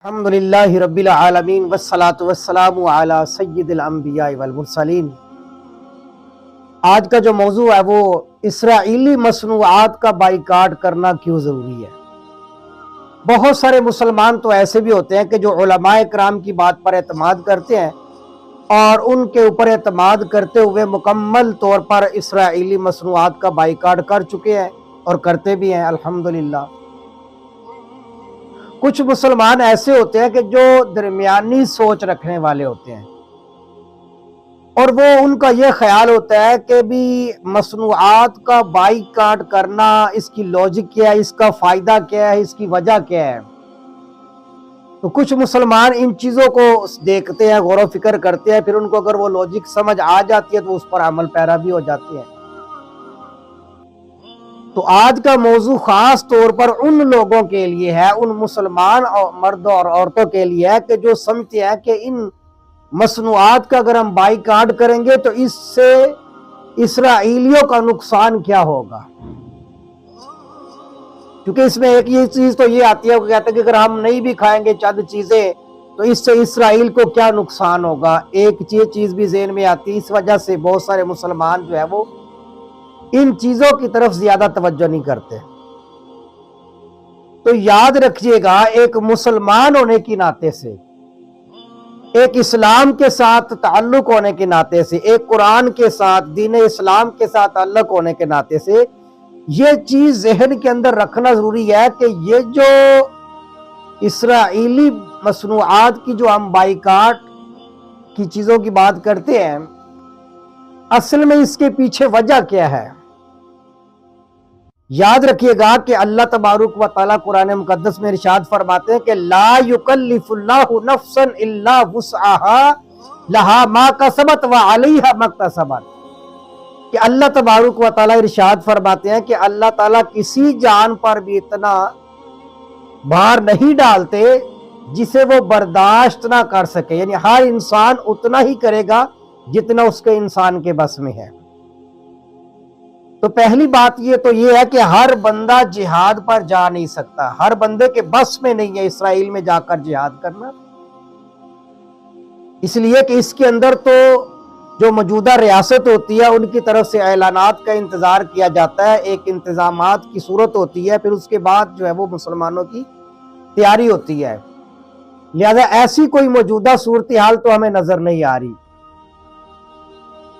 الحمدللہ رب العالمین والصلاة والسلام علی سید الانبیاء والمرسلین۔ آج کا جو موضوع ہے وہ اسرائیلی مصنوعات کا بائیکاٹ کرنا کیوں ضروری ہے۔ بہت سارے مسلمان تو ایسے بھی ہوتے ہیں کہ جو علماء کرام کی بات پر اعتماد کرتے ہیں اور ان کے اوپر اعتماد کرتے ہوئے مکمل طور پر اسرائیلی مصنوعات کا بائیکاٹ کر چکے ہیں اور کرتے بھی ہیں الحمدللہ۔ کچھ مسلمان ایسے ہوتے ہیں کہ جو درمیانی سوچ رکھنے والے ہوتے ہیں اور وہ ان کا یہ خیال ہوتا ہے کہ بھی مصنوعات کا بائیکاٹ کرنا، اس کی لاجک کیا ہے، اس کا فائدہ کیا ہے، اس کی وجہ کیا ہے۔ تو کچھ مسلمان ان چیزوں کو دیکھتے ہیں، غور و فکر کرتے ہیں، پھر ان کو اگر وہ لاجک سمجھ آ جاتی ہے تو اس پر عمل پیرا بھی ہو جاتے ہیں۔ تو آج کا موضوع خاص طور پر ان لوگوں کے لیے ہے، ان مسلمان مردوں اور عورتوں کے لیے ہے کہ جو سمجھتے ہیں کہ ان مصنوعات کا اگر ہم بائیکاٹ کریں گے تو اس سے اسرائیلیوں کا نقصان کیا ہوگا۔ کیونکہ اس میں ایک یہ چیز تو یہ آتی ہے کہ کہتے ہیں کہ اگر ہم نہیں بھی کھائیں گے چند چیزیں تو اس سے اسرائیل کو کیا نقصان ہوگا۔ ایک چیز بھی ذہن میں آتی ہے، اس وجہ سے بہت سارے مسلمان جو ہے وہ ان چیزوں کی طرف زیادہ توجہ نہیں کرتے۔ تو یاد رکھیے گا، ایک مسلمان ہونے کی ناطے سے، ایک اسلام کے ساتھ تعلق ہونے کے ناطے سے، ایک قرآن کے ساتھ، دین اسلام کے ساتھ تعلق ہونے کے ناطے سے یہ چیز ذہن کے اندر رکھنا ضروری ہے کہ یہ جو اسرائیلی مصنوعات کی جو ہم بائیکاٹ کی چیزوں کی بات کرتے ہیں، اصل میں اس کے پیچھے وجہ کیا ہے۔ یاد رکھیے گا کہ اللہ تبارک و تعالیٰ قرآن مقدس میں ارشاد فرماتے ہیں کہ لا یکلف اللہ نفسا الا وسعها لها ما کسبت وعلیہا ما اکتسبت، کہ اللہ تبارک و تعالیٰ ارشاد فرماتے ہیں کہ اللہ تعالیٰ کسی جان پر بھی اتنا بھار نہیں ڈالتے جسے وہ برداشت نہ کر سکے، یعنی ہر انسان اتنا ہی کرے گا جتنا اس کے انسان کے بس میں ہے۔ تو پہلی بات یہ تو یہ ہے کہ ہر بندہ جہاد پر جا نہیں سکتا، ہر بندے کے بس میں نہیں ہے اسرائیل میں جا کر جہاد کرنا، اس لیے کہ اس کے اندر تو جو موجودہ ریاست ہوتی ہے ان کی طرف سے اعلانات کا انتظار کیا جاتا ہے، ایک انتظامات کی صورت ہوتی ہے، پھر اس کے بعد جو ہے وہ مسلمانوں کی تیاری ہوتی ہے، لہذا ایسی کوئی موجودہ صورتحال تو ہمیں نظر نہیں آ رہی۔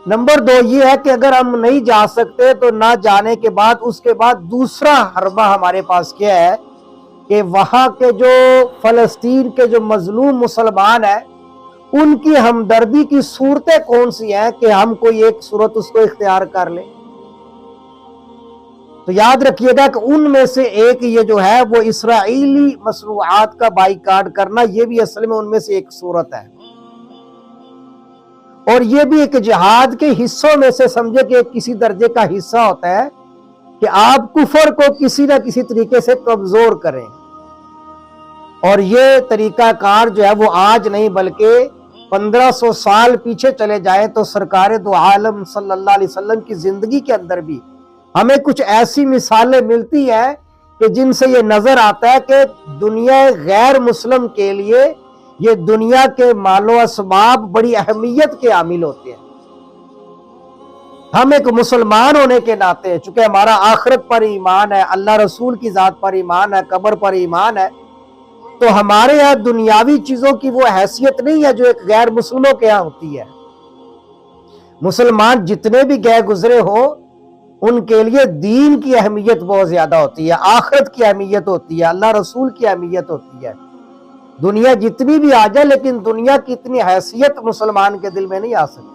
نمبر دو یہ ہے کہ اگر ہم نہیں جا سکتے تو نہ جانے کے بعد اس کے بعد دوسرا حربہ ہمارے پاس کیا ہے کہ وہاں کے جو فلسطین کے جو مظلوم مسلمان ہیں ان کی ہمدردی کی صورتیں کون سی ہیں کہ ہم کوئی ایک صورت اس کو اختیار کر لیں۔ تو یاد رکھیے گا کہ ان میں سے ایک یہ جو ہے وہ اسرائیلی مصنوعات کا بائیکاٹ کرنا، یہ بھی اصل میں ان میں سے ایک صورت ہے، اور یہ بھی ایک جہاد کے حصوں میں سے سمجھے کہ کسی درجے کا حصہ ہوتا ہے کہ آپ کفر کو کسی نہ کسی طریقے سے کمزور کریں، اور یہ طریقہ کار جو ہے وہ آج نہیں بلکہ 1500 سال پیچھے چلے جائیں تو سرکار دو عالم صلی اللہ علیہ وسلم کی زندگی کے اندر بھی ہمیں کچھ ایسی مثالیں ملتی ہیں کہ جن سے یہ نظر آتا ہے کہ دنیا غیر مسلم کے لیے یہ دنیا کے مال و اسباب بڑی اہمیت کے عامل ہوتے ہیں۔ ہم ایک مسلمان ہونے کے ناطے، چونکہ ہمارا آخرت پر ایمان ہے، اللہ رسول کی ذات پر ایمان ہے، قبر پر ایمان ہے، تو ہمارے یہاں دنیاوی چیزوں کی وہ حیثیت نہیں ہے جو ایک غیر مسلموں کے یہاں ہوتی ہے۔ مسلمان جتنے بھی گئے گزرے ہو ان کے لیے دین کی اہمیت بہت زیادہ ہوتی ہے، آخرت کی اہمیت ہوتی ہے، اللہ رسول کی اہمیت ہوتی ہے۔ دنیا جتنی بھی آ جائے لیکن دنیا کی اتنی حیثیت مسلمان کے دل میں نہیں آ سکتی،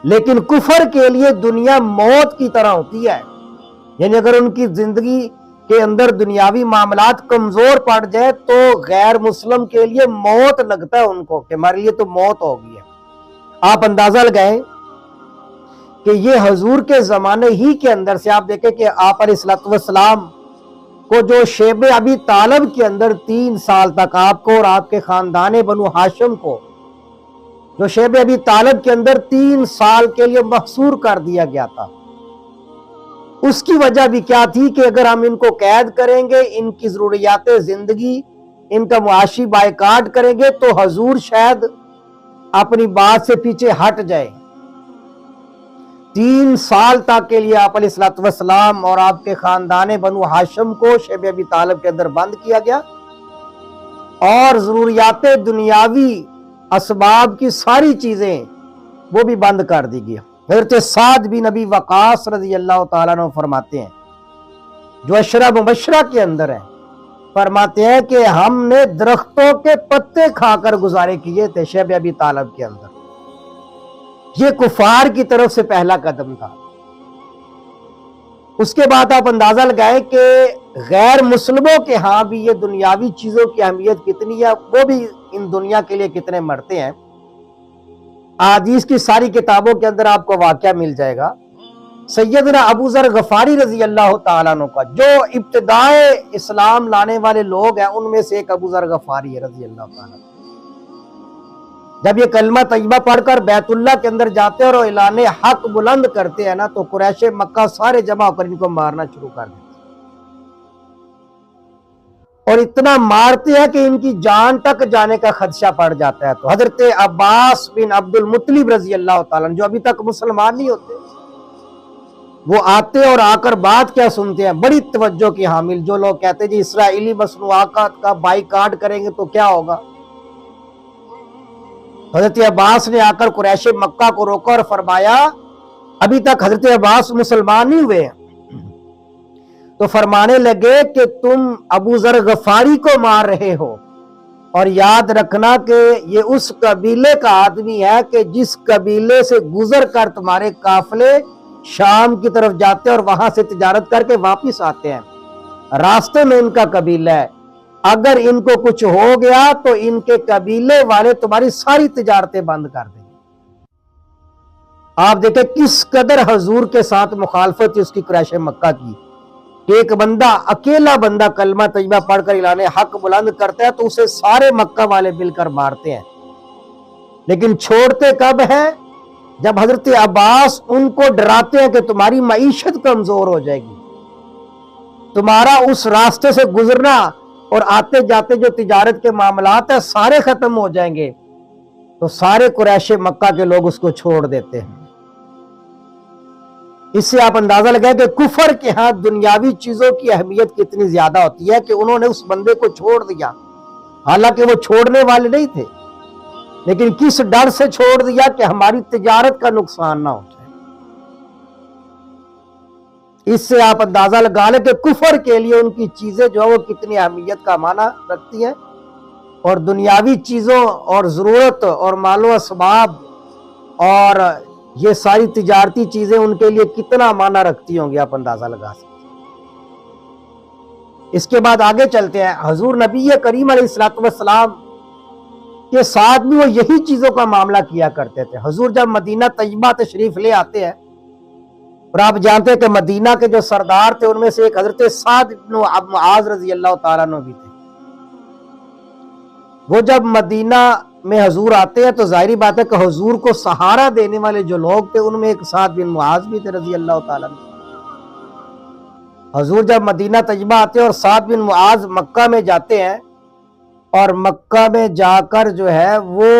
لیکن کفر کے لیے دنیا موت کی طرح ہوتی ہے، یعنی اگر ان کی زندگی کے اندر دنیاوی معاملات کمزور پڑ جائے تو غیر مسلم کے لیے موت لگتا ہے ان کو کہ ہمارے لیے تو موت ہو گئی ہے۔ آپ اندازہ لگائیں کہ یہ حضور کے زمانے ہی کے اندر سے آپ دیکھیں کہ آپ علیہ السلام کو جو شیب ابی طالب کے اندر 3 سال تک آپ کو اور آپ کے خاندان بنو ہاشم کو جو شیب ابی طالب کے اندر 3 سال کے لیے محصور کر دیا گیا تھا، اس کی وجہ بھی کیا تھی کہ اگر ہم ان کو قید کریں گے، ان کی ضروریات زندگی ان کا معاشی بائیکاٹ کریں گے تو حضور شاید اپنی بات سے پیچھے ہٹ جائے۔ 3 سال تک کے لیے آپ علیہ الصلوۃ والسلام اور آپ کے خاندان بنو ہاشم کو شیب ابی طالب کے اندر بند کیا گیا، اور ضروریات دنیاوی اسباب کی ساری چیزیں وہ بھی بند کر دی گئی۔ حضرت سعد بن ابی وقاص رضی اللہ تعالیٰ عنہ فرماتے ہیں، جو اشرا مبشرہ کے اندر ہے، فرماتے ہیں کہ ہم نے درختوں کے پتے کھا کر گزارے کیے تھے شیب ابی طالب کے اندر۔ یہ کفار کی طرف سے پہلا قدم تھا۔ اس کے بعد آپ اندازہ لگائیں کہ غیر مسلموں کے ہاں بھی یہ دنیاوی چیزوں کی اہمیت کتنی ہے، وہ بھی ان دنیا کے لیے کتنے مرتے ہیں۔ احادیث کی ساری کتابوں کے اندر آپ کو واقعہ مل جائے گا سیدنا ابو ذر غفاری رضی اللہ تعالیٰ عنہ کا، جو ابتدائے اسلام لانے والے لوگ ہیں ان میں سے ایک ابو ذر غفاری ہے رضی اللہ تعالیٰ عنہ۔ جب یہ کلمہ طیبہ پڑھ کر بیت اللہ کے اندر جاتے ہیں اور اعلان حق بلند کرتے ہیں نا، تو قریش مکہ سارے جمع ہو کر ان کو مارنا شروع کر دیتے اور اتنا مارتے ہیں کہ ان کی جان تک جانے کا خدشہ پڑ جاتا ہے۔ تو حضرت عباس بن عبد المطلب رضی اللہ تعالیٰ جو ابھی تک مسلمان نہیں ہوتے، وہ آتے اور آ کر بات کیا سنتے ہیں، بڑی توجہ کی حامل۔ جو لوگ کہتے ہیں جی اسرائیلی مصنوعات کا بائیکاٹ کریں گے تو کیا ہوگا، حضرت عباس نے آ کر قریش مکہ کو روکا اور فرمایا، ابھی تک حضرت عباس مسلمان نہیں ہوئے، تو فرمانے لگے کہ تم ابو ذر غفاری کو مار رہے ہو، اور یاد رکھنا کہ یہ اس قبیلے کا آدمی ہے کہ جس قبیلے سے گزر کر تمہارے قافلے شام کی طرف جاتے اور وہاں سے تجارت کر کے واپس آتے ہیں، راستے میں ان کا قبیلہ ہے، اگر ان کو کچھ ہو گیا تو ان کے قبیلے والے تمہاری ساری تجارتیں بند کر دیں گے۔ آپ دیکھیں کس قدر حضور کے ساتھ مخالفت اس کی قریش مکہ کی، کہ ایک بندہ، اکیلا بندہ کلمہ طیبہ پڑھ کر اعلان حق بلند کرتا ہے تو اسے سارے مکہ والے مل کر مارتے ہیں، لیکن چھوڑتے کب ہیں، جب حضرت عباس ان کو ڈراتے ہیں کہ تمہاری معیشت کمزور ہو جائے گی، تمہارا اس راستے سے گزرنا اور آتے جاتے جو تجارت کے معاملات ہیں سارے ختم ہو جائیں گے، تو سارے قریش مکہ کے لوگ اس کو چھوڑ دیتے ہیں۔ اس سے آپ اندازہ لگائیں کہ کفر کے ہاں دنیاوی چیزوں کی اہمیت کتنی زیادہ ہوتی ہے کہ انہوں نے اس بندے کو چھوڑ دیا، حالانکہ وہ چھوڑنے والے نہیں تھے، لیکن کس ڈر سے چھوڑ دیا کہ ہماری تجارت کا نقصان نہ ہو جائے۔ اس سے آپ اندازہ لگا لیں کہ کفر کے لیے ان کی چیزیں جو ہے وہ کتنی اہمیت کا معنی رکھتی ہیں، اور دنیاوی چیزوں اور ضرورت اور مال و اسباب اور یہ ساری تجارتی چیزیں ان کے لیے کتنا معنی رکھتی ہوں گی، آپ اندازہ لگا سکتے ہیں۔ اس کے بعد آگے چلتے ہیں، حضور نبی کریم علیہ الصلوۃ والسلام کے ساتھ بھی وہ یہی چیزوں کا معاملہ کیا کرتے تھے۔ حضور جب مدینہ طیبہ تشریف لے آتے ہیں، اور آپ جانتے ہیں کہ مدینہ کے جو سردار تھے ان میں سے ایک حضرت سعد بن معاذ رضی اللہ تعالیٰ عنہ بھی تھے۔ وہ جب مدینہ میں حضور آتے ہیں تو ظاہری بات ہے کہ حضور کو سہارا دینے والے جو لوگ تھے ان میں ایک سعد بن معاذ بھی تھے رضی اللہ تعالیٰ عنہ۔ حضور جب مدینہ طیبہ آتے ہیں اور سعد بن معاذ مکہ میں جاتے ہیں، اور مکہ میں جا کر جو ہے وہ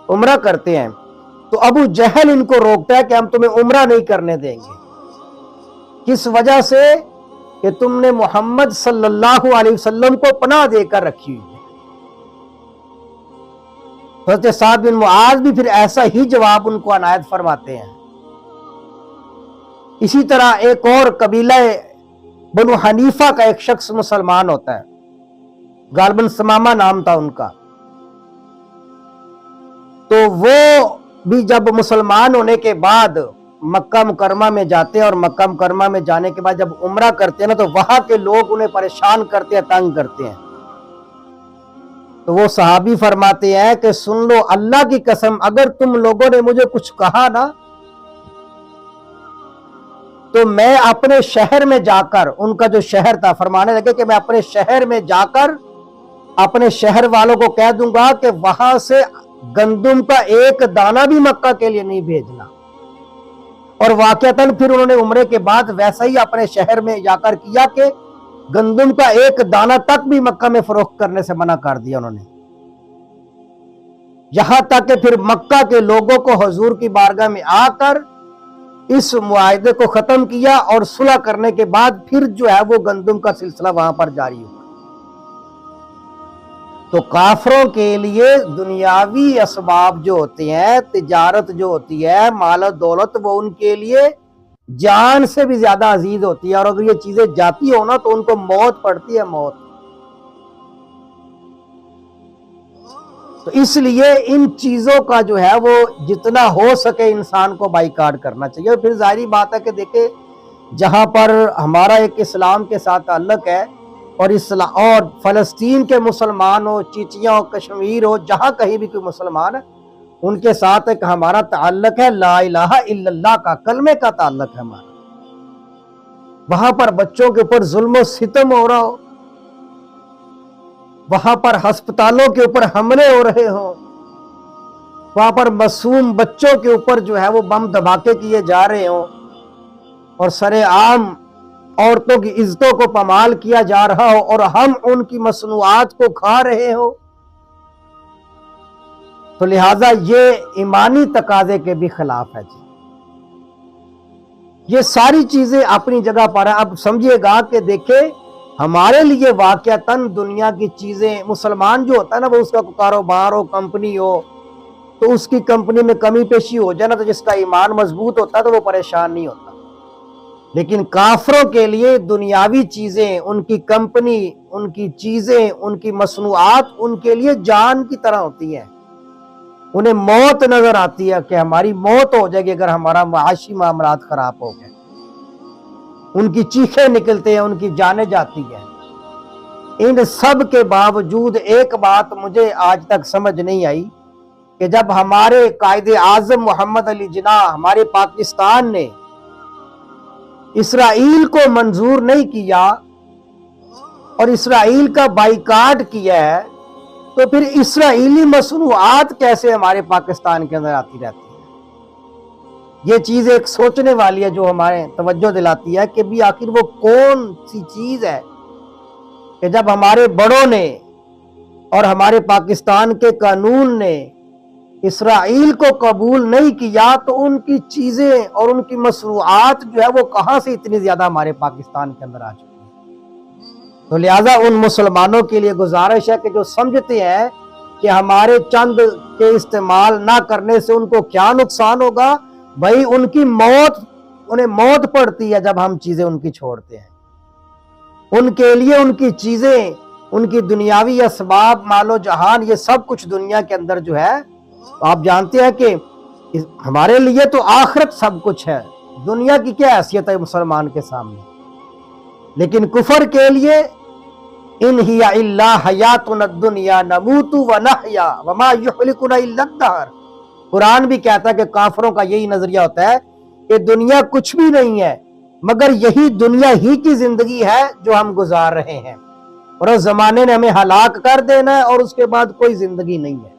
عمرہ کرتے ہیں، تو ابو جہل ان کو روکتا ہے کہ ہم تمہیں عمرہ نہیں کرنے دیں گے۔ کس وجہ سے؟ کہ تم نے محمد صلی اللہ علیہ وسلم کو پناہ دے کر رکھی ہوئی ہے۔ حضرت سعد بن معاذ بھی پھر ایسا ہی جواب ان کو عنایت فرماتے ہیں۔ اسی طرح ایک اور قبیلہ بنو حنیفہ کا ایک شخص مسلمان ہوتا ہے، غالباً سمامہ نام تھا ان کا، تو وہ بھی جب مسلمان ہونے کے بعد مکہ مکرمہ میں جاتے ہیں، اور مکہ مکرمہ میں جانے کے بعد جب عمرہ کرتے ہیں نا، تو وہاں کے لوگ انہیں پریشان کرتے ہیں، تنگ کرتے ہیں۔ تو وہ صحابی فرماتے ہیں کہ سن لو اللہ کی قسم، اگر تم لوگوں نے مجھے کچھ کہا نا تو میں اپنے شہر میں جا کر، ان کا جو شہر تھا، فرمانے لگے کہ میں اپنے شہر میں جا کر اپنے شہر والوں کو کہہ دوں گا کہ وہاں سے گندم کا ایک دانہ بھی مکہ کے لیے نہیں بھیجنا۔ اور واقعتاً پھر انہوں نے عمرے کے بعد ویسا ہی اپنے شہر میں جا کر کیا کہ گندم کا ایک دانہ تک بھی مکہ میں فروخت کرنے سے منع کر دیا انہوں نے، یہاں تک کہ پھر مکہ کے لوگوں کو حضور کی بارگاہ میں آ کر اس معاہدے کو ختم کیا، اور صلح کرنے کے بعد پھر جو ہے وہ گندم کا سلسلہ وہاں پر جاری ہوا۔ تو کافروں کے لیے دنیاوی اسباب جو ہوتے ہیں، تجارت جو ہوتی ہے، مال و دولت، وہ ان کے لیے جان سے بھی زیادہ عزیز ہوتی ہے، اور اگر یہ چیزیں جاتی ہو نا تو ان کو موت پڑتی ہے، موت۔ تو اس لیے ان چیزوں کا جو ہے وہ جتنا ہو سکے انسان کو بائیکاٹ کرنا چاہیے۔ اور پھر ظاہری بات ہے کہ دیکھیں جہاں پر ہمارا ایک اسلام کے ساتھ تعلق ہے، اور فلسطین کے مسلمان ہو، چیچیاں ہو، کشمیر ہو، جہاں کہیں بھی کوئی مسلمان ہے، ان کے ساتھ ایک ہمارا تعلق ہے لا الہ الا اللہ کا، کلمے کا تعلق ہے ہمارا۔ وہاں پر بچوں کے اوپر ظلم و ستم ہو رہا ہو، وہاں پر ہسپتالوں کے اوپر حملے ہو رہے ہوں، وہاں پر معصوم بچوں کے اوپر جو ہے وہ بم دھماکے کیے جا رہے ہوں، اور سرے عام عورتوں کی عزتوں کو پامال کیا جا رہا ہو، اور ہم ان کی مصنوعات کو کھا رہے ہو، تو لہٰذا یہ ایمانی تقاضے کے بھی خلاف ہے جی۔ یہ ساری چیزیں اپنی جگہ پر ہیں۔ اب سمجھیے گا کہ دیکھیں ہمارے لیے واقعتاً دنیا کی چیزیں، مسلمان جو ہوتا ہے نا، وہ اس کا کاروبار ہو، کمپنی ہو، تو اس کی کمپنی میں کمی پیشی ہو جائے نا، تو جس کا ایمان مضبوط ہوتا ہے تو وہ پریشان نہیں ہوتا۔ لیکن کافروں کے لیے دنیاوی چیزیں، ان کی کمپنی، ان کی چیزیں، ان کی مصنوعات ان کے لیے جان کی طرح ہوتی ہیں۔ انہیں موت نظر آتی ہے کہ ہماری موت ہو جائے گی اگر ہمارا معاشی معاملات خراب ہو گئے۔ ان کی چیخیں نکلتے ہیں، ان کی جانیں جاتی ہیں۔ ان سب کے باوجود ایک بات مجھے آج تک سمجھ نہیں آئی کہ جب ہمارے قائد اعظم محمد علی جناح ہمارے پاکستان نے اسرائیل کو منظور نہیں کیا اور اسرائیل کا بائیکاٹ کیا ہے، تو پھر اسرائیلی مصنوعات کیسے ہمارے پاکستان کے اندر آتی رہتی ہے؟ یہ چیز ایک سوچنے والی ہے جو ہمارے توجہ دلاتی ہے کہ بھی آخر وہ کون سی چیز ہے کہ جب ہمارے بڑوں نے اور ہمارے پاکستان کے قانون نے اسرائیل کو قبول نہیں کیا، تو ان کی چیزیں اور ان کی مصنوعات جو ہے وہ کہاں سے اتنی زیادہ ہمارے پاکستان کے اندر آ چکی ہیں؟ تو لہٰذا ان مسلمانوں کے لیے گزارش ہے کہ جو سمجھتے ہیں کہ ہمارے چند کے استعمال نہ کرنے سے ان کو کیا نقصان ہوگا، بھائی ان کی موت، انہیں موت پڑتی ہے جب ہم چیزیں ان کی چھوڑتے ہیں۔ ان کے لیے ان کی چیزیں، ان کی دنیاوی اسباب، مال و جہان، یہ سب کچھ دنیا کے اندر جو ہے، آپ جانتے ہیں کہ ہمارے لیے تو آخرت سب کچھ ہے، دنیا کی کیا حیثیت ہے مسلمان کے سامنے؟ لیکن کفر کے لیے ان ہی الا حیاتنا الدنیا نموت ونحیا وما یہلکنا الا الدہر۔ قرآن بھی کہتا ہے کہ کافروں کا یہی نظریہ ہوتا ہے کہ دنیا کچھ بھی نہیں ہے مگر یہی دنیا ہی کی زندگی ہے جو ہم گزار رہے ہیں، اور اس زمانے نے ہمیں ہلاک کر دینا ہے، اور اس کے بعد کوئی زندگی نہیں ہے۔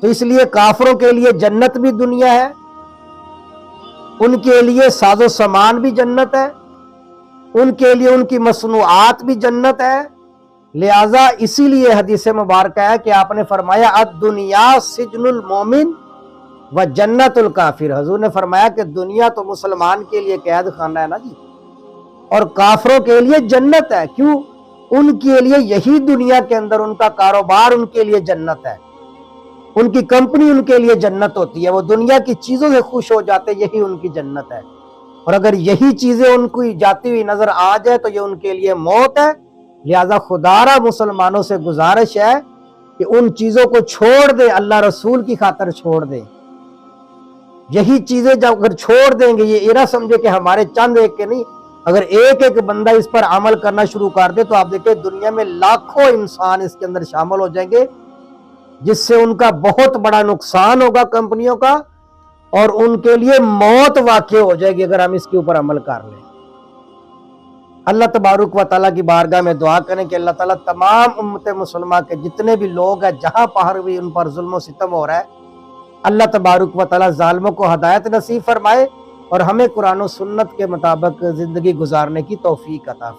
تو اس لیے کافروں کے لیے جنت بھی دنیا ہے، ان کے لیے ساز و سامان بھی جنت ہے، ان کے لیے ان کی مصنوعات بھی جنت ہے۔ لہٰذا اسی لیے حدیث مبارکہ ہے کہ آپ نے فرمایا الدنیا سجن المومن و جنت الکافر۔ حضور نے فرمایا کہ دنیا تو مسلمان کے لیے قید خانہ ہے نا جی، اور کافروں کے لیے جنت ہے۔ کیوں؟ ان کے لیے یہی دنیا کے اندر ان کا کاروبار ان کے لیے جنت ہے، ان کی کمپنی ان کے لیے جنت ہوتی ہے، وہ دنیا کی چیزوں سے خوش ہو جاتے، یہی ان کی جنت ہے۔ اور اگر یہی چیزیں ان کو جاتی ہوئی نظر آ جائے تو یہ ان کے لیے موت ہے۔ لہٰذا خدا را مسلمانوں سے گزارش ہے کہ ان چیزوں کو چھوڑ دیں، اللہ رسول کی خاطر چھوڑ دیں۔ یہی چیزیں جب اگر چھوڑ دیں گے، یہ نہ سمجھے کہ ہمارے چند ایک کے نہیں، اگر ایک ایک بندہ اس پر عمل کرنا شروع کر دے تو آپ دیکھیں دنیا میں لاکھوں انسان اس کے اندر شامل ہو جائیں گے، جس سے ان کا بہت بڑا نقصان ہوگا کمپنیوں کا، اور ان کے لیے موت واقع ہو جائے گی اگر ہم اس کے اوپر عمل کر لیں۔ اللہ تبارک و تعالیٰ کی بارگاہ میں دعا کریں کہ اللہ تعالیٰ تمام امت مسلمہ کے جتنے بھی لوگ ہیں جہاں پہر بھی ان پر ظلم و ستم ہو رہا ہے، اللہ تبارک و تعالیٰ ظالموں کو ہدایت نصیب فرمائے اور ہمیں قرآن و سنت کے مطابق زندگی گزارنے کی توفیق عطا فرمائے۔